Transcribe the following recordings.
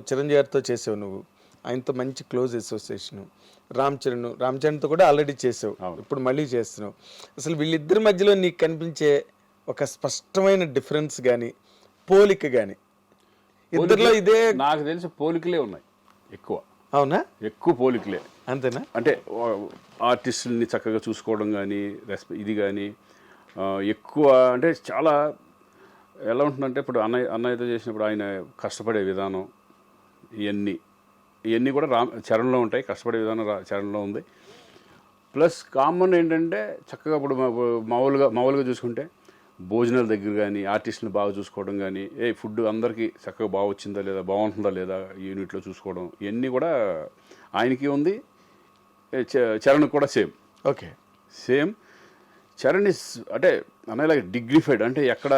చిరంజీవి గారితో చేసావు నువ్వు, ఆయనతో మంచి క్లోజ్ అసోసియేషను. రామ్ చరణ్తో కూడా ఆల్రెడీ చేసావు, ఇప్పుడు మళ్ళీ చేస్తున్నావు. అసలు వీళ్ళిద్దరి మధ్యలో నీకు కనిపించే ఒక స్పష్టమైన డిఫరెన్స్ కానీ పోలిక కానీ ఇద్దరిలో? ఇదే నాకు తెలిసి పోలికలే ఉన్నాయి ఎక్కువ. అవునా? ఎక్కువ పోలికలే. అంతేనా? అంటే ఆర్టిస్టుల్ని చక్కగా చూసుకోవడం కానీ ఇది కానీ ఎక్కువ. అంటే చాలా ఎలా ఉంటుందంటే ఇప్పుడు అన్నయ్యతో చేసినప్పుడు ఆయన కష్టపడే విధానం ఇవన్నీ కూడా చరణ్లో ఉంటాయి. కష్టపడే విధానం చరణ్లో ఉంది. ప్లస్ కామన్ ఏంటంటే చక్కగా ఇప్పుడు మామూలుగా చూసుకుంటే భోజనాల దగ్గర కానీ ఆర్టిస్టులను బాగా చూసుకోవడం కానీ ఫుడ్ అందరికీ చక్కగా బాగా వచ్చిందా లేదా, బాగుంటుందా లేదా యూనిట్లో చూసుకోవడం, ఇవన్నీ కూడా ఆయనకి ఉంది. చరణ్ కూడా same. Okay, same. Charan is అంటే అనేలాగా డిగ్నిఫైడ్, అంటే ఎక్కడ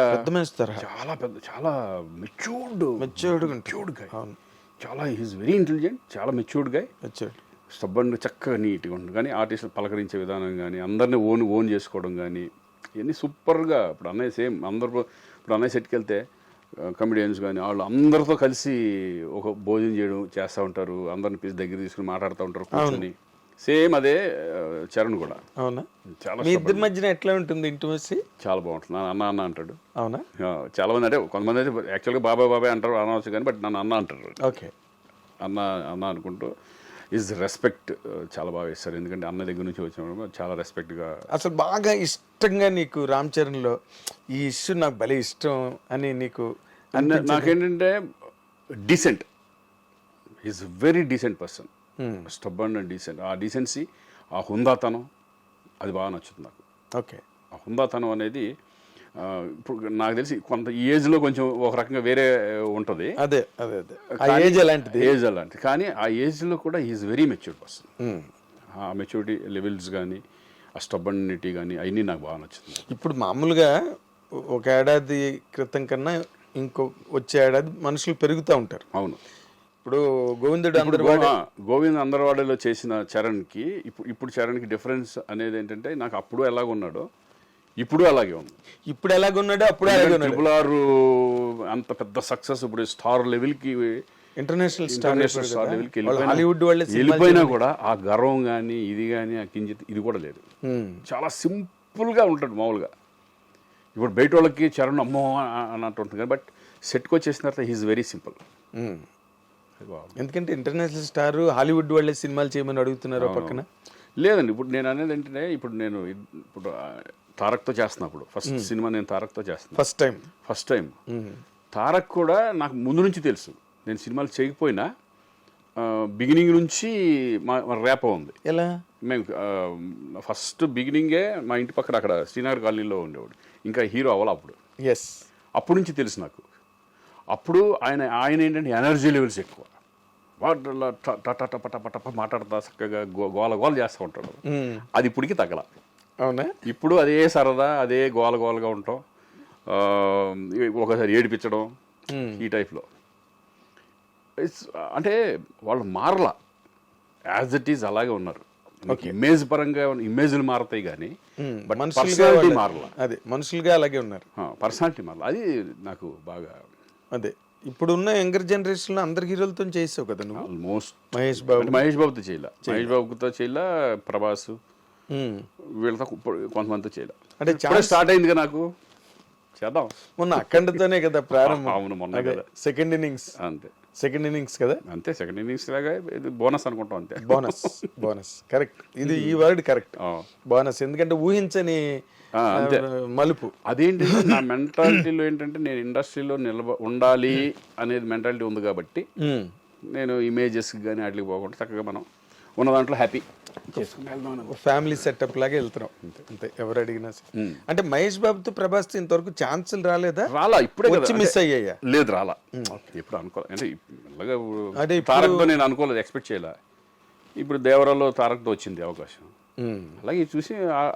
చాలా పెద్ద, చాలా మెచ్యూర్డ్ గాయ్. చాలా హీస్ వెరీ ఇంటెలిజెంట్, చాలా మెచ్యూర్డ్ గాయ్. స్టబ్బన్ చక్కగా నీట్గా ఉంటుంది. కానీ ఆర్టిస్టులు పలకరించే విధానం కానీ అందరినీ ఓన్ చేసుకోవడం కానీ ఇవన్నీ సూపర్గా. ఇప్పుడు అన్నయ్య సేమ్ అందరూ, ఇప్పుడు అన్నయ్య సెట్కి వెళ్తే కమెడియన్స్ కానీ వాళ్ళు అందరితో కలిసి ఒక భోజనం చేస్తూ ఉంటారు, అందరిని పిలిచి దగ్గర తీసుకుని మాట్లాడుతూ ఉంటారు కూర్చొని. సేమ్ అదే చరణ్ కూడా. అవునా? చాలా మీ ఇద్దరి మధ్యన ఎట్లా ఉంటుంది ఇంటిమసీ? చాలా బాగుంటుంది. అన్న అంటాడు. అవునా? చాలా మంది, అంటే కొంతమంది అయితే యాక్చువల్గా బాబాయ్ అంటారు, అనవచ్చు కానీ బట్ నన్ను అన్న అంటారు. ఓకే, అన్న అనుకుంటూ ఈజ్ రెస్పెక్ట్ చాలా బాగా ఇస్తారు. ఎందుకంటే అన్న దగ్గర నుంచి వచ్చినప్పుడు చాలా రెస్పెక్ట్గా. అసలు బాగా ఇష్టంగా నీకు రామ్ చరణ్లో ఈ ఇష్యూ నాకు భలే ఇష్టం అని నీకు? నాకేంటంటే decent, is very decent person. Stubborn and decent. ఆ డీసెన్సీ, ఆ హుందాతనం అది బాగా నచ్చుతుంది నాకు. ఓకే, ఆ హుందాతనం అనేది ఇప్పుడు నాకు తెలిసి కొంత ఏజ్లో కొంచెం ఒక రకంగా వేరే ఉంటుంది. అదే ఏజ్ అలాంటిది. కానీ ఆ ఏజ్లో కూడా ఈజ్ వెరీ మెచ్యూర్డ్ పర్సన్. ఆ మెచ్యూరిటీ లెవెల్స్ కానీ ఆ స్టబ్బనిటీ కానీ అవన్నీ నాకు బాగా నచ్చుతుంది. ఇప్పుడు మామూలుగా ఒక ఏడాది క్రితం కన్నా వచ్చే ఏడాది మనుషులు పెరుగుతూ ఉంటారు. అవును. ఇప్పుడు గోవింద్ అందరవాడలో చేసిన చరణ్కి ఇప్పుడు చరణ్కి డిఫరెన్స్ అనేది ఏంటంటే, నాకు అప్పుడు ఎలాగున్నాడో ఇప్పుడు అలాగే ఉంది. ఇప్పుడు ఎలాగున్నాడో అప్పుడు అలాగే ఉన్నాడు. ట్రిపుల్ ఆర్ అంత పెద్ద సక్సెస్, ఇప్పుడు స్టార్ లెవెల్కి, ఇంటర్నేషనల్ స్టార్ లెవెల్కి హాలీవుడ్ వెళ్ళిపోయినా కూడా ఆ గర్వం కానీ ఇది కానీ ఆ కించిత్ ఇది కూడా లేదు. చాలా సింపుల్గా ఉంటాడు మామూలుగా. ఇప్పుడు బయట వాళ్ళకి చరణ్ అమ్మో అన్నట్టు ఉంటుంది కానీ బట్ సెట్కి వచ్చేసిన తర్వాత హీఈస్ వెరీ సింపుల్. ఎందుకంటే ఇంటర్నేషనల్ స్టార్ హాలీవుడ్ వాళ్ళే సినిమాలు చేయమని అడుగుతున్నారు పక్కన. లేదండి, ఇప్పుడు నేను అనేది ఏంటంటే, ఇప్పుడు తారక్తో చేస్తున్నప్పుడు ఫస్ట్ సినిమా నేను తారక్తో చేస్తాను. ఫస్ట్ టైం తారక్ కూడా నాకు ముందు నుంచి తెలుసు. నేను సినిమాలు చేయకపోయినా బిగినింగ్ నుంచి మా ర్యాప్ ఉంది. ఎలా? మేము ఫస్ట్ బిగినింగే మా ఇంటి పక్కన అక్కడ శ్రీనగర్ కాలనీలో ఉండేవాడు, ఇంకా హీరో అవ్వాలి అప్పుడు. అప్పటి నుంచి తెలుసు నాకు. అప్పుడు ఆయన ఏంటంటే ఎనర్జీ లెవెల్స్ ఎక్కువ, టప మాట్లాడతా చక్కగా గోల చేస్తూ ఉంటాడు. అది ఇప్పటికి తగ్గల. అవునా? ఇప్పుడు అదే సరదా, అదే గోలగా ఉంటాం, ఒకసారి ఏడిపించడం, ఈ టైప్లో. అంటే వాళ్ళు మారలా, యాజ్ ఇట్ ఈజ్ అలాగే ఉన్నారు. ఇమేజ్ పరంగా ఇమేజ్లు మారతాయి కానీ పర్సనాలిటీ మారలా. అదే మనుషులుగా అలాగే ఉన్నారు, పర్సనాలిటీ మారలా. అది నాకు బాగా. అదే ఇప్పుడున్న యంగర్ జనరేషన్ లో అందరు హీరోలతో చేసావు కదా నువ్వు. ఆల్మోస్ట్ మహేష్ బాబుతో చేయలే, ప్రభాస్ వీళ్ళతో కొంతమందితో చేయలే. అంటే చాలా స్టార్ట్ అయిందిగా నాకు, చేద్దాం. మొన్న అఖండతోనే కదా ప్రారంభం. అవును, మొన్న కదా సెకండ్ ఇన్నింగ్స్. అంతే, సెకండ్ ఇన్నింగ్స్ కదా. అంతే, సెకండ్ ఇన్నింగ్స్ లాగా బోనస్ అనుకుంటాం. అంతే, బోనస్ కరెక్ట్. ఇది ఈ వర్డ్ కరెక్ట్, బోనస్. ఎందుకంటే ఊహించని మలుపు. అదేంటి, నా మెంటాలిటీలో ఏంటంటే నేను ఇండస్ట్రీలో ఉండాలి అనేది మెంటాలిటీ ఉంది కాబట్టి నేను ఇమేజెస్ కానీ వాటికి పోకుండా చక్కగా మనం ఉన్న దాంట్లో హ్యాపీ ఫ్యామిలీ సెటప్ లాగా వెళ్తున్నాం అంతే, ఎవరు అడిగినా. అంటే మహేష్ బాబుతో ప్రభాస్తో ఇంతవరకు ఛాన్సులు రాలేదా? ఇప్పుడే వచ్చి మిస్ అయ్యాయా? లేదు, రాలా. ఇప్పుడు అనుకోలేదు, అంటే తారక్తో నేను అనుకోలేదు, ఎక్స్పెక్ట్ చేయలే. ఇప్పుడు దేవరాలో తారక్తో వచ్చింది అవకాశం. అలాగే చూసి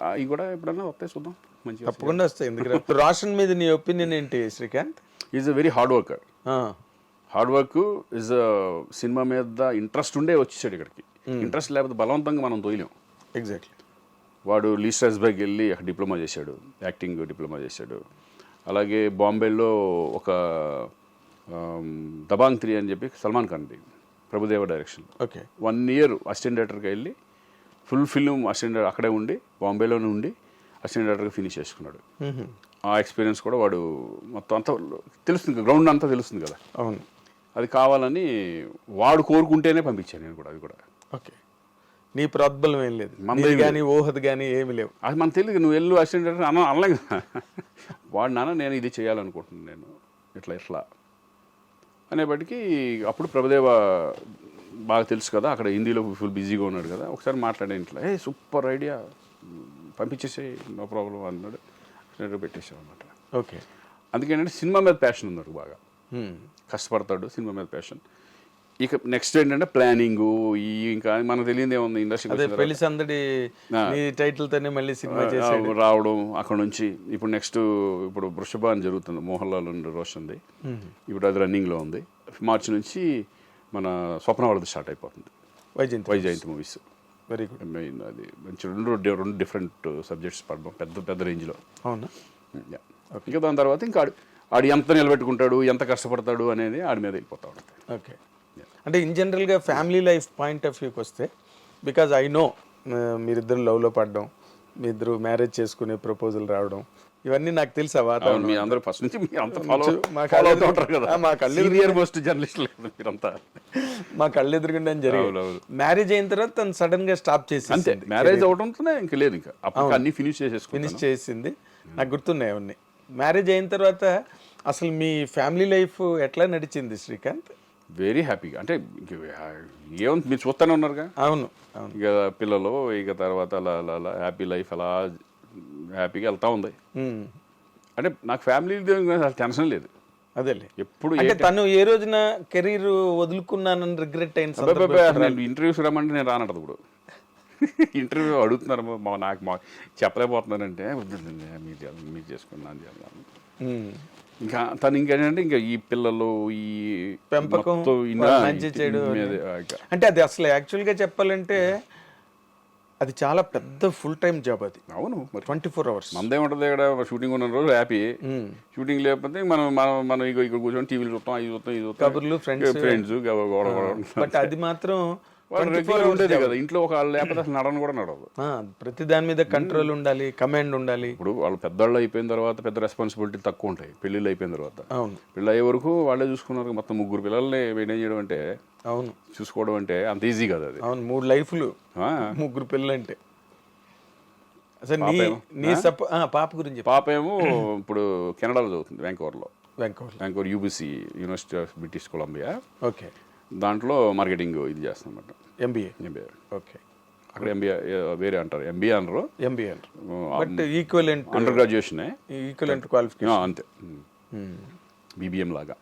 అవి కూడా ఎప్పుడన్నా వస్తాయి, చూద్దాం. మంచిగా తప్పకుండా వస్తాయి. ఎందుకంటే రోషన్ మీద నీ ఒపీనియన్ ఏంటి Srikanth? Is a very hard worker. Hard work is cinema మీద ఇంట్రెస్ట్ ఉండే వచ్చేసాడు ఇక్కడికి. ఇంట్రెస్ట్ లేకపోతే బలవంతంగా మనం తోయలేం. ఎగ్జాక్ట్లీ. వాడు లీ స్ట్రాస్బర్గ్ వెళ్ళి అక్కడ డిప్లొమా చేశాడు, యాక్టింగ్ డిప్లొమా చేశాడు. అలాగే బాంబేలో ఒక దబాంగ్ 3 అని చెప్పి సల్మాన్ ఖాన్ది, Prabhudeva direction. Okay. 1 year assistant డైరెక్టర్గా వెళ్ళి ఫుల్ ఫిల్మ్ అసిస్టెంట్ అక్కడే ఉండి బాంబేలోనే ఉండి అసిస్టెంట్ డైరెక్టర్గా ఫినిష్ చేసుకున్నాడు. ఆ ఎక్స్పీరియన్స్ కూడా వాడు మొత్తం అంతా తెలుస్తుంది, గ్రౌండ్ అంతా తెలుస్తుంది కదా. అవును. అది కావాలని వాడు కోరుకుంటేనే పంపించాను నేను కూడా. అది కూడా ఓకే. నీ ప్రోద్బలం ఏం లేదు, మనది కానీ ఊహది కానీ ఏమి లేవు. అది మనకు తెలియదు. నువ్వు వెళ్ళు అసిస్టెంట్ డైరెక్టర్ అనలే కదా. వాడు నాన్న నేను ఇది చేయాలనుకుంటున్నాను, నేను ఇట్లా అనేప్పటికీ అప్పుడు ప్రభుదేవ బాగా తెలుసు కదా, అక్కడ హిందీలో ఫుల్ బిజీగా ఉన్నాడు కదా. ఒకసారి మాట్లాడే ఇంట్లో సూపర్ ఐడియా పంపించేసే నో ప్రాబ్లం అన్నాడు. పెట్టేసాం అనమాట. ఓకే. అందుకేంటంటే సినిమా మీద ప్యాషన్ ఉన్నాడు బాగా, కష్టపడతాడు, సినిమా మీద ప్యాషన్. ఇక నెక్స్ట్ ఏంటంటే ప్లానింగ్ ఇంకా మనకు తెలియదు ఏముంది, ఇండస్ట్రీ పెళ్లి సందడి టైటిల్ తోనే మళ్ళీ సినిమా రావడం. అక్కడ నుంచి ఇప్పుడు నెక్స్ట్ ఇప్పుడు వృషభ అని జరుగుతుంది, మోహన్ లాల్ అండ్ రోషన్ది. ఇప్పుడు అది రన్నింగ్లో ఉంది. మార్చి నుంచి మన స్వప్నవాళ్ళది స్టార్ట్ అయిపోతుంది, Vyjayanthi movies. Very good. Main అది మంచి రెండు డిఫరెంట్ సబ్జెక్ట్స్ పడడం పెద్ద రేంజ్లో. అవునా. ఇంకా దాని తర్వాత ఇంకా ఆడు ఎంత నిలబెట్టుకుంటాడు, ఎంత కష్టపడతాడు అనేది ఆడి మీద వెళ్ళిపోతా ఉంటుంది. ఓకే. అంటే ఇన్ జనరల్గా ఫ్యామిలీ లైఫ్ పాయింట్ ఆఫ్ వ్యూకి వస్తే, బికాజ్ ఐ నో మీరిద్దరు లవ్లో పడడం, మీ ఇద్దరు మ్యారేజ్ చేసుకునే ప్రపోజల్ రావడం, ఇవన్నీ నాకు తెలుసా వాతావరణం. మీ అందరూ ఫస్ట్ నుంచి మా కళ్ళెదురుగుండా జరిగింది. మ్యారేజ్ అయిన తర్వాత తను సడన్ గా స్టాప్ చేసి, అంతే మ్యారేజ్ అవడంతోనే ఇంకా లేదు, ఇంకా అన్ని ఫినిష్ చేసింది. నాకు గుర్తున్నాయి అవన్నీ. మ్యారేజ్ అయిన తర్వాత అసలు మీ ఫ్యామిలీ లైఫ్ ఎట్లా నడిచింది శ్రీకాంత్? వెరీ హ్యాపీగా. అంటే ఏముంది, మీరు చూస్తూనే ఉన్నారుగా. అవును. ఇక పిల్లలు, ఇక తర్వాత అలా హ్యాపీ లైఫ్ అలా హ్యాపీగా వెళ్తా ఉంది. అంటే నాకు ఫ్యామిలీ టెన్షన్ లేదు. అదేలే. ఎప్పుడు అంటే తను ఏ రోజున కెరీర్ వదులుకున్నానని రిగ్రెట్ అయిన నేను ఇంటర్వ్యూస్ రమ్మంటే నేను రానంటది. ఇప్పుడు ఇంటర్వ్యూ అడుగుతున్నారు, నాకు చెప్పలేకపోతున్నానంటే మీరు చేసుకున్నాను చేయాలి. ఇంకా తను ఇంకేంటంటే ఇంకా ఈ పిల్లలు ఈ పెంపకం మంచి చెడు అంటే అది అసలు యాక్చువల్గా చెప్పాలంటే అది చాలా పెద్ద ఫుల్ టైం జాబ్ అది. అవును, 24 hours. మనదేముంటుంది ఇక్కడ, షూటింగ్ ఉన్న రోజు హ్యాపీ, షూటింగ్ లేకపోతే మనం ఇక్కడ కూర్చొని టీవీలు చూస్తాం, ఇది చూస్తాం, ఇది చూస్తాం, కబుర్లు, ఫ్రెండ్స్. బట్ అది మాత్రం ఉండేది కదా ఇంట్లో. ఒక లేకపోతే అసలు నడను కూడా నడవదు. ప్రతి దాని మీద కంట్రోల్ ఉండాలి, కమాండ్ ఉండాలి. ఇప్పుడు వాళ్ళు పెద్దవాళ్ళు అయిపోయిన తర్వాత పెద్ద రెస్పాన్సిబిలిటీ తక్కువ ఉంటాయి. పెళ్ళిళ్ళు అయిపోయిన తర్వాత, అవును, పెళ్ళి అయ్యే వరకు వాళ్ళే చూసుకున్నారు. మొత్తం 3 పిల్లల్ని మెయింటైన్ చేయడం అంటే, అవును, చూసుకోవడం అంటే అంత ఈజీ కదా అది. అవును, 3 లైఫ్లు, 3 పిల్లలు అంటే. అసలు పాప గురించి. పాప ఏమో ఇప్పుడు కెనడాలో చదువుతుంది, Vancouver UBC, university of British Columbia. Okay. దాంట్లో మార్కెటింగ్ ఇది చేస్తాం అన్నమాట. ఎంబీఏ. ఓకే. అక్కడ ఎంబీఏ వేరే అంటారు, ఎంబీఏ అనరు, but equivalent under graduation, equivalent qualification అంతే. బీబీఎం లాగా.